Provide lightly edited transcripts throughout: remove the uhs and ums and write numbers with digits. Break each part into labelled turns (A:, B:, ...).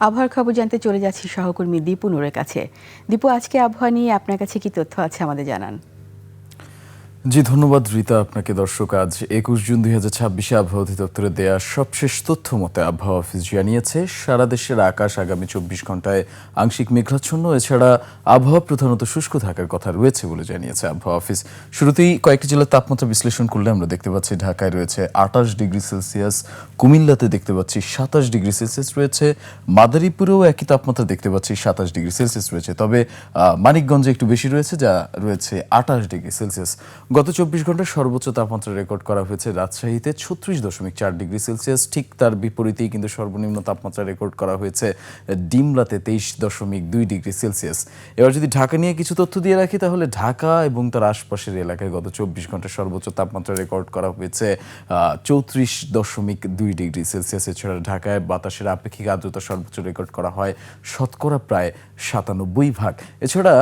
A: আবহাওয়ার খবর জানতে চলে যাচ্ছি সহকর্মী দীপু নূরের কাছে। দীপু, আজকে আবহাওয়া নিয়ে আপনার কাছে কি তথ্য আছে আমাদের জানান।
B: জি ধন্যবাদ রিতা আপনাকে। দর্শক, আজ ২১ জুন ২০২৬ আবহাওয়া অধিদপ্তরের দেয়া সবশেষ তথ্য মতে আবহাওয়া অফিস জানিয়েছে সারা দেশের আকাশ আগামী ২৪ ঘন্টায় আংশিক মেঘাচ্ছন্ন। এছাড়া আবহাওয়া প্রধানত শুষ্ক থাকার কথা রয়েছে বলে জানিয়েছে আবহাওয়া অফিস। শুরুতেই কয়েকটি জেলার তাপমাত্রা বিশ্লেষণ করলে আমরা দেখতে পাচ্ছি ঢাকায় রয়েছে ২৮ ডিগ্রি সেলসিয়াস, কুমিল্লাতে দেখতে পাচ্ছি ২৭ ডিগ্রি সেলসিয়াস রয়েছে, মাদারীপুরেও একই তাপমাত্রা দেখতে পাচ্ছি ২৭ ডিগ্রি সেলসিয়াস রয়েছে। তবে মানিকগঞ্জে একটু বেশি রয়েছে, যা রয়েছে ২৮ ডিগ্রি সেলসিয়াস। গত ২৪ ঘন্টায় সর্বোচ্চ তাপমাত্রা রেকর্ড করা হয়েছে রাজশাহীতে ৩৬.৪ ডিগ্রি সেলসিয়াস। ঠিক তার বিপরীতেই কিন্তু সর্বনিম্ন তাপমাত্রা রেকর্ড করা হয়েছে ডিমলাতে ২৩.২ ডিগ্রি সেলসিয়াস। এবার যদি ঢাকা নিয়ে কিছু তথ্য দিয়ে রাখি, তাহলে ঢাকা এবং তার আশপাশের এলাকায় গত ২৪ ঘন্টায় সর্বোচ্চ তাপমাত্রা রেকর্ড করা হয়েছে ৩৪.২ ডিগ্রি সেলসিয়াস। এছাড়া ঢাকায় বাতাসের আপেক্ষিক আর্দ্রতা সর্বোচ্চ রেকর্ড করা হয় শতকরা প্রায় ৯৭%। এছাড়া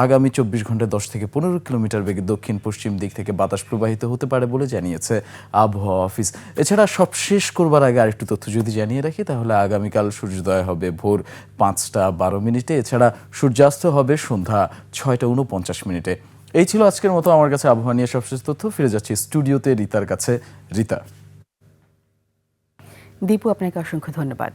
B: আগামী ২৪ ঘন্টায় ১০ থেকে ১৫ কিলোমিটার বেগে দক্ষিণ পশ্চিম দিক থেকে বাতাস প্রবাহিত হতে পারে বলে জানিয়েছে আবহাওয়া অফিস। এছাড়া সব শেষ করবার আগে আরেকটু তথ্য যদি জানিয়ে রাখি, তাহলে আগামীকাল সূর্যোদয় হবে ভোর ৫টা ১২ মিনিটে। এছাড়া সূর্যাস্ত হবে সন্ধ্যা ৬টা ৪৯ মিনিটে। এই ছিল আজকের মতো আমার কাছে আবহাওয়া নিয়ে সবশেষ তথ্য। ফিরে যাচ্ছি স্টুডিওতে রিতার কাছে। রিতা।
A: দীপু, আপনাকে অসংখ্য ধন্যবাদ।